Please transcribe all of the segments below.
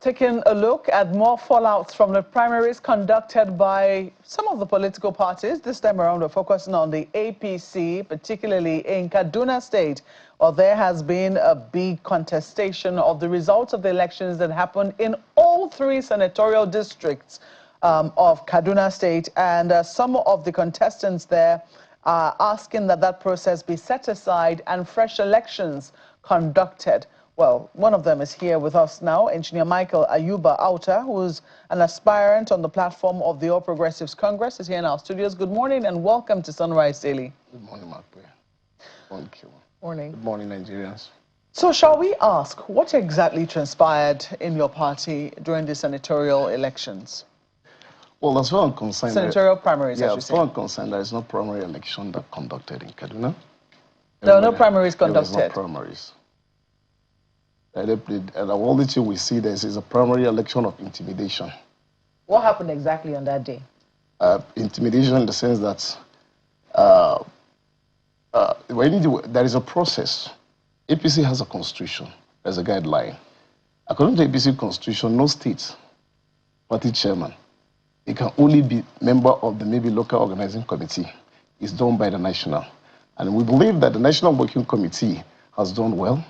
taking a look at more fallouts from the primaries conducted by some of the political parties. This time around, we're focusing on the APC, particularly in Kaduna State. Well, there has been a big contestation of the results of the elections that happened in all three senatorial districts of Kaduna State. And some of the contestants there are asking that that process be set aside and fresh elections conducted. Well, one of them is here with us now, Engineer Michael Ayuba Auta, who's an aspirant on the platform of the All Progressives Congress, is here in our studios. Good morning and welcome to Sunrise Daily. Good morning, Mark. Thank you. Morning. Good morning, Nigerians. So shall we ask, what exactly transpired in your party during the senatorial elections? Well, as far as I'm concerned... Senatorial primaries, yeah, as far as I'm concerned, there is no primary election that conducted in Kaduna. There were no primaries conducted? There was no primaries. And the only thing we see there is a primary election of intimidation. What happened exactly on that day? Intimidation in the sense that there is a process. APC has a constitution. There's a guideline. According to APC constitution, no state party chairman, it can only be member of the maybe local organizing committee. It's done by the national. And we believe that the National Working Committee has done well,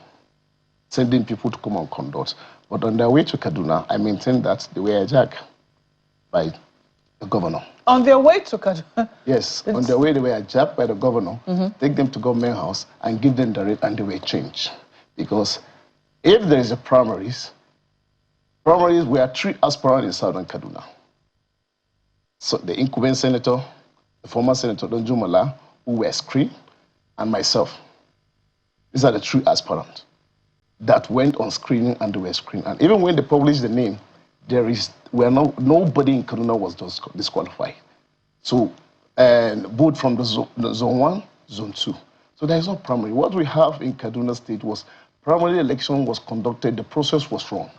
sending people to come and conduct. But on their way to Kaduna, I maintain that they were hijacked by the governor. On their way to Kaduna? Yes, on their way they were hijacked by the governor, take them to government house and give them the rate, and they were changed. Because if there is a primaries, we are three aspirants in southern Kaduna. So the incumbent senator, the former senator Don Jumala, who were screened, and myself. These are the three aspirants that went on screening and they were screened. And even when they published the name, nobody in Kaduna was disqualified. So, and both from the zone 1, zone 2. So there is no primary. What we have in Kaduna State was primary election was conducted, the process was wrong.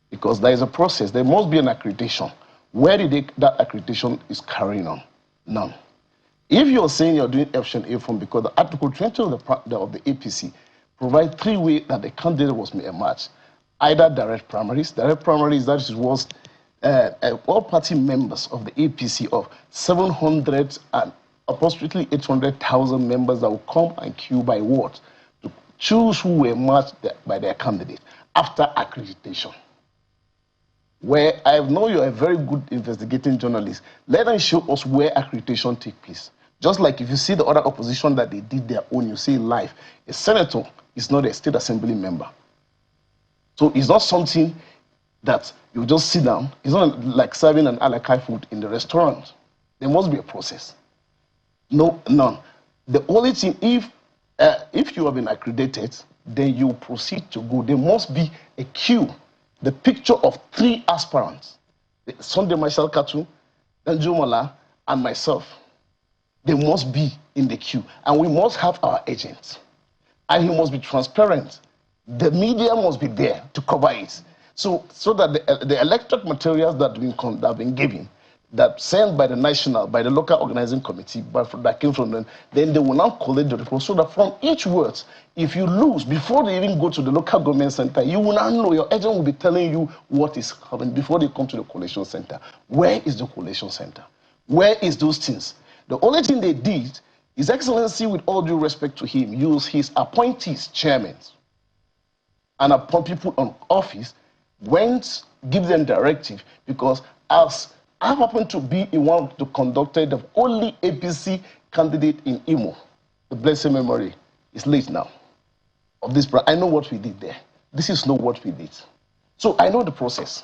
Because there is a process, there must be an accreditation. Where did that accreditation is carrying on? None. If you're saying you're doing option A form, because the Article 20 of the APC provide three ways that the candidate was made a match. Either direct primaries. Direct primaries, that was all party members of the APC of 700 and approximately 800,000 members that will come and queue by ward to choose who were matched by their candidate after accreditation. Where I know you're a very good investigating journalist, let them show us where accreditation takes place. Just like if you see the other opposition that they did their own, you see live. A senator is not a state assembly member. So it's not something that you just sit down. It's not like serving an a la carte food in the restaurant. There must be a process. No, none. The only thing, if you have been accredited, then you proceed to go. There must be a queue. The picture of three aspirants, Sunday Marshall Katu, Danjumala, and myself. They must be in the queue, and we must have our agents. And he must be transparent. The media must be there to cover it. So that the electoral materials that have been given, that sent by the national, by the local organizing committee, that came from them, then they will now collect the report, so that from each word, if you lose, before they even go to the local government center, you will now know, your agent will be telling you what is happening before they come to the collation center. Where is the collation center? Where is those things? The only thing they did, His Excellency, with all due respect to him, used his appointees, chairmen, and appoint people on office, went, give them directive, because as I happen to be in one to conduct the only APC candidate in Imo, the blessed memory is late now. Of this, I know what we did there. This is not what we did. So I know the process.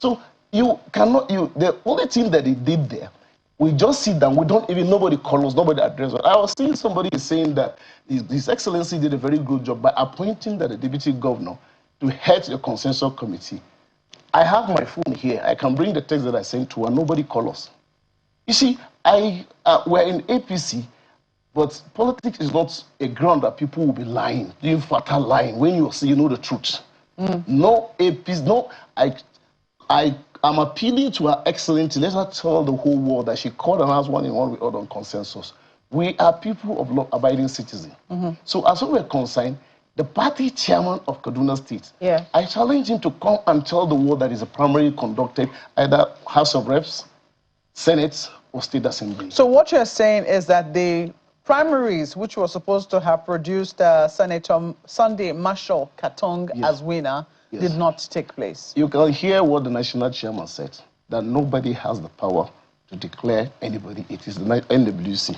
So you cannot, the only thing that they did there, we just sit down, we don't even, nobody call us, nobody address us. I was seeing somebody saying that His Excellency did a very good job by appointing the deputy governor to head the consensus committee. I have my phone here. I can bring the text that I sent to her. Nobody call us. You see, we're in APC, but politics is not a ground that people will be lying, doing fatal lying when you see, you know the truth. No APC, no, I'm appealing to Her Excellency. Let her tell the whole world that she called and asked one in one with on consensus. We are people of law-abiding citizens. So as far as we're concerned, the party chairman of Kaduna State. Yeah. I challenge him to come and tell the world that is a primary conducted either House of Reps, Senate, or State Assembly. So what you're saying is that the primaries, which were supposed to have produced Senator Sunday Marshall Katong as winner, did not take place. You can hear what the national chairman said, that nobody has the power to declare anybody. It is the NWC.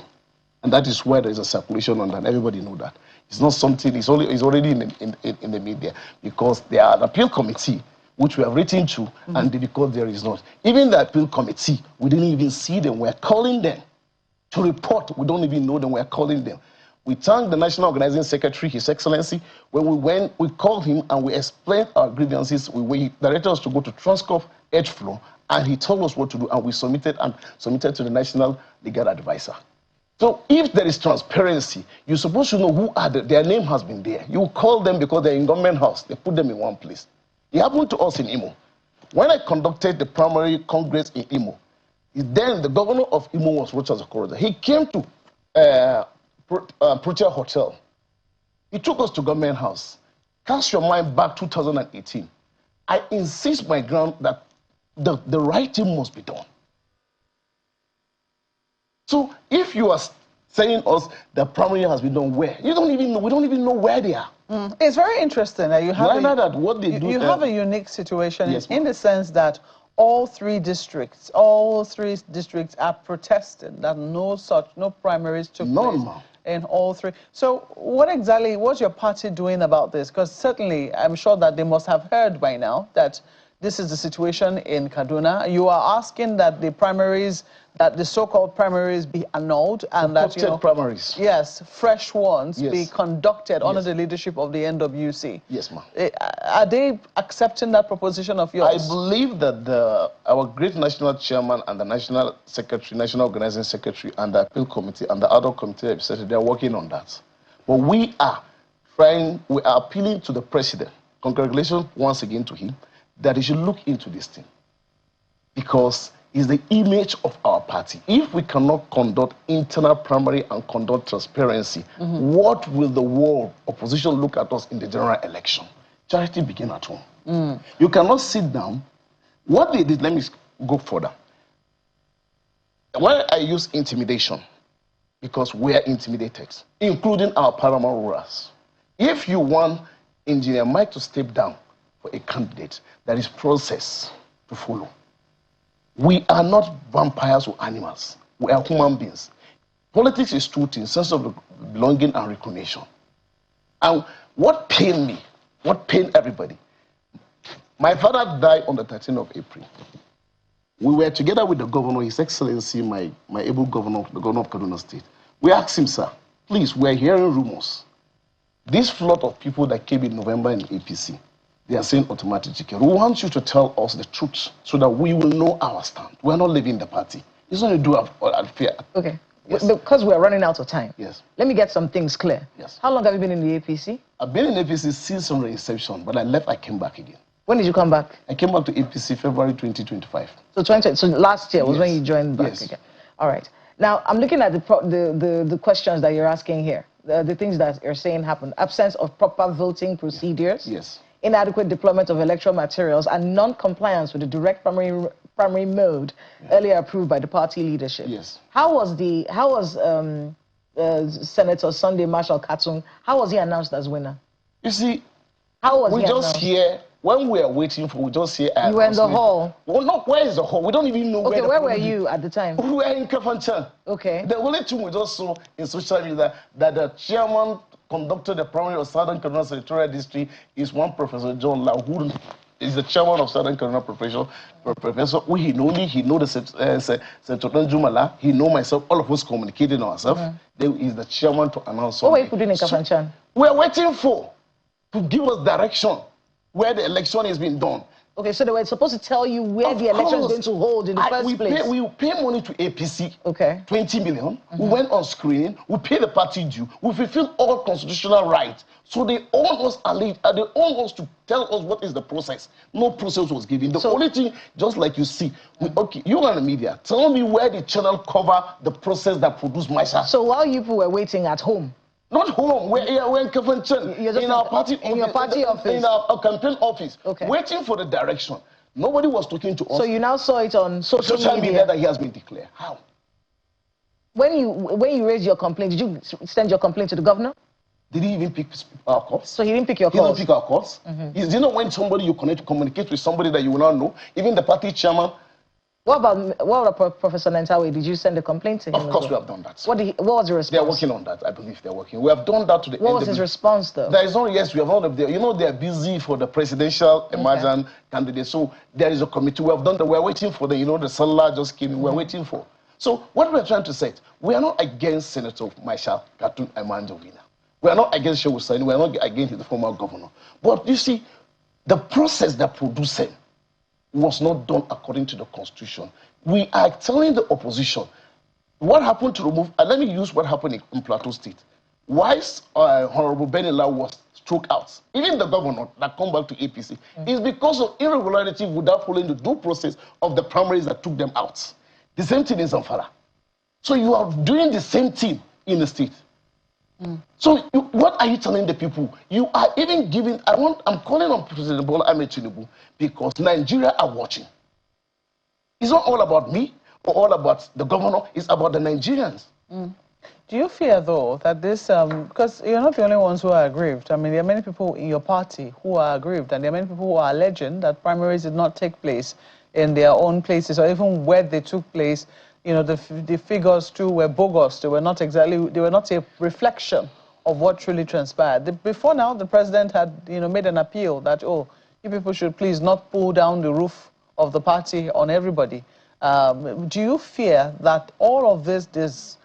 And that is where there is a circulation on that. Everybody know that. It's not something, it's already in the media, because there are an appeal committee which we have written to, and because there is not. Even the appeal committee, we didn't even see them. We're calling them to report. We don't even know them. We're calling them. We thank the National Organizing Secretary, His Excellency. When we went, we called him and we explained our grievances. He directed us to go to Transcorp Edge Floor, and he told us what to do, and we submitted to the National Legal Advisor. So if there is transparency, you're supposed to know who are their name has been there. You call them because they're in government house. They put them in one place. It happened to us in Imo. When I conducted the primary congress in Imo, then the governor of Imo was Rochas Okorocha. He came to Protea Hotel. He took us to government house. Cast your mind back 2018. I insist my ground that the right thing must be done. So if you are saying us the primary has been done where, you don't even know, we don't even know where they are. It's very interesting that you have you have a unique situation yes, in the sense that all three districts are protesting that no primaries took place in all three. So what exactly was your party doing about this? Because certainly I'm sure that they must have heard by now that this is the situation in Kaduna. You are asking that the primaries, that the so-called primaries be annulled and that, primaries. Yes, fresh ones be conducted under the leadership of the NWC. Yes, ma'am. Are they accepting that proposition of yours? I believe that our great national chairman and the national secretary, national organizing secretary, and the appeal committee and the other committee, they are working on that. But we are appealing to the president. Congratulations once again to him, that he should look into this thing, because it's the image of our party. If we cannot conduct internal primary and conduct transparency, what will the world opposition look at us in the general election? Charity begins at home. You cannot sit down. What they did, let me go further. When I use intimidation, because we are intimidated, including our paramount rulers. If you want Engineer Mike to step down for a candidate, there is process to follow. We are not vampires or animals. We are human beings. Politics is two things, sense of belonging and recognition. And what pained me, what pained everybody, my father died on the 13th of April. We were together with the governor, His Excellency, my able governor, the governor of Kaduna State. We asked him, sir, please, we're hearing rumors. This flood of people that came in November in APC, they are saying automatic ticket. We want you to tell us the truth so that we will know our stand. We're not leaving the party. It's not to do affair. Okay. Yes. Because we're running out of time. Yes. Let me get some things clear. Yes. How long have you been in the APC? I've been in APC since from the inception, but I left, I came back again. When did you come back? I came back to APC February 2025. So last year was when you joined back again. All right. Now, I'm looking at the questions that you're asking here. The things that you're saying happened. Absence of proper voting procedures. Yes. Inadequate deployment of electoral materials and non-compliance with the direct primary mode earlier approved by the party leadership. Yes. How was Senator Sunday Marshall Katong, how was he announced as winner? You see, how was we he just announced? hear, when we are waiting for, we just hear... You were in the hall? Well, no, where is the hall? We don't even know where where were you at the time? We were in Kafanchan. Okay. The only thing we just saw in social media that the chairman conducted the primary of Southern Kaduna Senatorial District is one Professor John Lau, who is the chairman of Southern Kaduna Professor. He know the Senator Jumala, he know myself, all of us communicating ourselves. He is the chairman to announce something. What were you putting in Kafanchan? We are waiting to give us direction where the election is being done. Okay, so they were supposed to tell you where the election is going to hold in the first place. We pay money to APC. Okay. 20 million. We went on screening. We pay the party due. We fulfill all constitutional rights. So they own us, they own us to tell us what is the process. No process was given. The only thing, just like you see, okay, you are the media. Tell me where the channel cover the process that produced my son. So while you people were waiting at home, Not home. We're in Kevenchen, in our party in your party office, in our campaign office, okay, waiting for the direction. Nobody was talking to us. So you now saw it on social media that he has been declared. How? When you raised your complaint, did you send your complaint to the governor? Did he even pick our calls? So he didn't pick your calls? He didn't pick our calls. You know, when somebody you connect to communicate with somebody that you will not know, even the party chairman. What about Professor Nantawe? Did you send a complaint to him? Of course, we have done that. What was the response? They are working on that. I believe they are working. We have done that to the What was his response, though? There is no, yes, we have all of them. You know, they are busy for the presidential emergent candidate. So there is a committee. We have done that. We are waiting for the, you know, the Salah just came in. We are waiting for. So what we are trying to say, we are not against Senator Marshall Katun Emmanuel. We are not against Shehu Sani. We are not against the former governor. But you see, the process that produced him was not done according to the Constitution. We are telling the opposition what happened to remove, and let me use what happened in Plateau State. Whilst Honorable Benila was struck out, even the governor that come back to APC, is because of irregularity without following the due process of the primaries that took them out. The same thing in Zamfara. So you are doing the same thing in the state. So what are you telling the people? You are even giving, I'm calling on President Bola Ahmed Tinubu because Nigeria are watching. It's not all about me or all about the governor, it's about the Nigerians. Do you fear, though, that this, because you're not the only ones who are aggrieved. I mean, there are many people in your party who are aggrieved, and there are many people who are alleging that primaries did not take place in their own places, or even where they took place. You know, the figures too were bogus. They were not a reflection of what truly transpired. Before now, the president had, you know, made an appeal that, oh, you people should please not pull down the roof of the party on everybody. Do you fear that all of this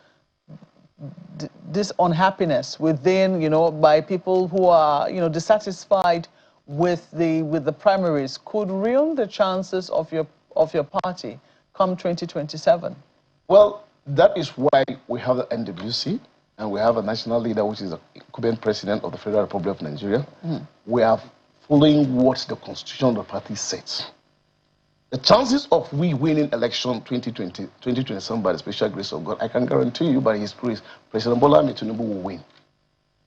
unhappiness within, you know, by people who are, you know, dissatisfied with the primaries could ruin the chances of your party come 2027? Well, that is why we have the NWC, and we have a national leader, which is the incumbent president of the Federal Republic of Nigeria. We are following what the constitution of the party says. The chances of we winning election 2027 by the special grace of God, I can guarantee you by his grace, President Bola Ahmed Tinubu will win.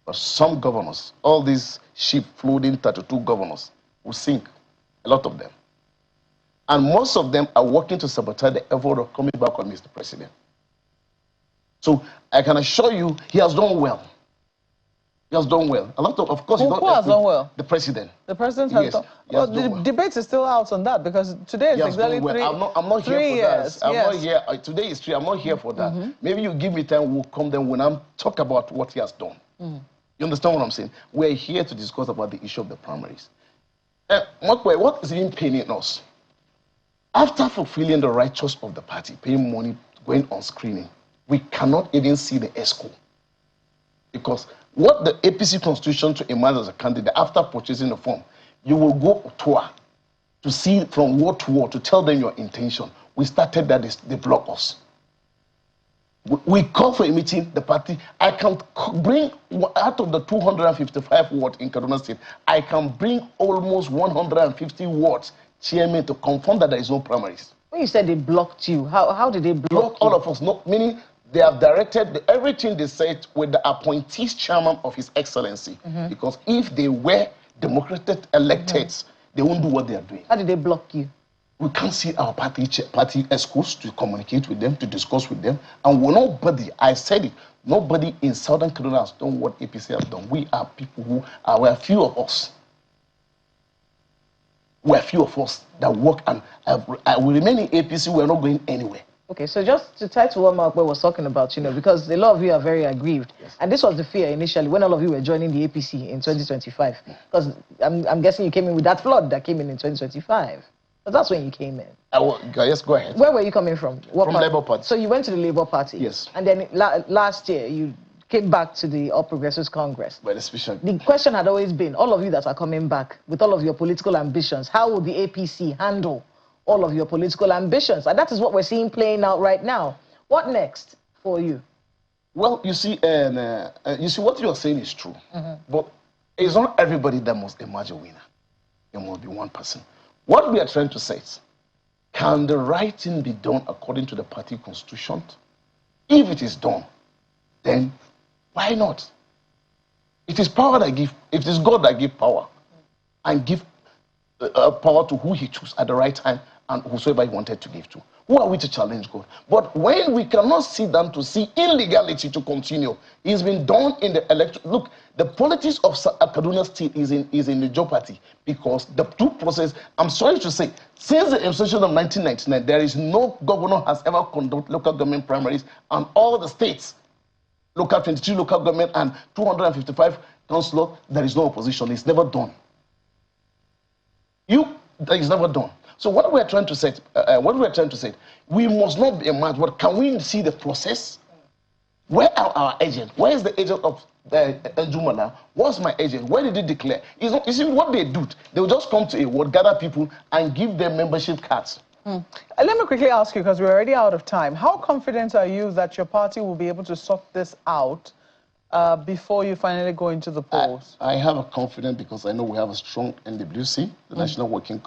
But some governors, all these ship floating 32 governors, will sink, a lot of them. And most of them are working to sabotage the effort of coming back on Mr. President. So I can assure you, he has done well. He has done well. A lot of course, who has done well? The president. The president has done well. The debate is still out on that because today is exactly I'm not 3 here for years. that. I'm not here. Today is 3. I'm not here for that. Maybe you give me time. We'll come then when I'm talk about what he has done. You understand what I'm saying? We're here to discuss about the issue of the primaries. What is even paining us? After fulfilling the righteous of the party, paying money, going on screening, we cannot even see the ESCO. Because what the APC constitution to emerge as a candidate, after purchasing the form, you will go tour to see from ward to ward to tell them your intention. We started that, they block us. We call for a meeting, the party. I can bring, out of the 255 wards in Kaduna State, I can bring almost 150 wards chairman to confirm that there is no primaries. When you said they blocked you, how did they block you? All of us, no, meaning they have directed everything they said with the appointees chairman of His Excellency. Because if they were democratic elected, they won't do what they are doing. How did they block you? We can't see our party escorts to communicate with them, to discuss with them. And nobody, I said it, nobody in Southern Kaduna has done what APC has done. We are people who are, we are few of us. We are few of us that work and will remain in APC. We are not going anywhere. Okay, so just to tie to what Mark was talking about, you know, because a lot of you are very aggrieved. Yes. And this was the fear initially when all of you were joining the APC in 2025. Because I'm guessing you came in with that flood that came in 2025. But that's when you came in. Yes, go ahead. Where were you coming from? What from Labour Party. So you went to the Labour Party? Yes. And then last year you came back to the All Progressives Congress. By the special. The question had always been, all of you that are coming back with all of your political ambitions, how will the APC handle all of your political ambitions? And that is what we're seeing playing out right now. What next for you? Well, you see, what you're saying is true. But it's not everybody that must emerge a winner. There must be one person. What we are trying to say is, can the right thing be done according to the party constitution? If it is done, then why not? It is power that give. It is God that give power, and give power to who He chooses at the right time and whosoever He wanted to give to. Who are we to challenge God? But when we cannot sit down to see illegality to continue, it's been done in the election. Look, the politics of Kaduna State is in the jeopardy because the due process. I'm sorry to say, since the institution of 1999, there is no governor has ever conducted local government primaries, and all the states, local 22 local government and 255 councillors, there is no opposition. It's never done. That is never done. So what we're trying to say, we must not be a match, but can we see the process? Where are our agents? Where is the agent of Njumala? What's my agent? Where did he declare? You see what they do? They will just come to a ward, gather people, and give them membership cards. Let me quickly ask you, because we're already out of time. How confident are you that your party will be able to sort this out before you finally go into the polls? I have a confidence because I know we have a strong NWC, the National Working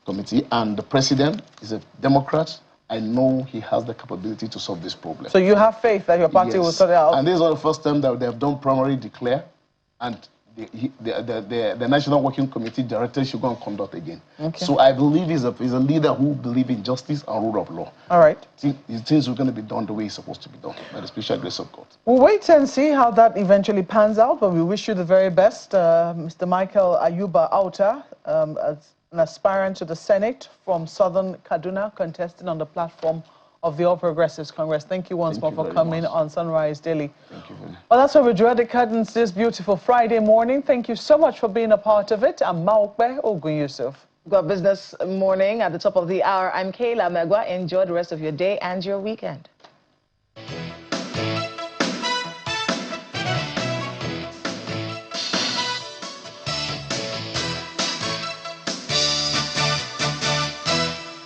Committee, and the president is a Democrat. I know he has the capability to solve this problem. So you have faith that your party will sort it out? And this is not the first time that they have done primary declare, and the National Working Committee director should go and conduct again. Okay. So I believe he's a leader who believes in justice and rule of law. All right. Things are going to be done the way it's supposed to be done, by the special grace of God. We'll wait and see how that eventually pans out, but we wish you the very best. Mr. Michael Ayuba Auta, as an aspirant to the Senate from Southern Kaduna, contesting on the platform of the All Progressives Congress. Thank you once more for coming on Sunrise Daily. Thank you very much. Well, that's where we draw the curtains this beautiful Friday morning. Thank you so much for being a part of it. I'm Maokbe Ogun Yusuf. Got Business Morning at the top of the hour. I'm Kayla Megwa. Enjoy the rest of your day and your weekend.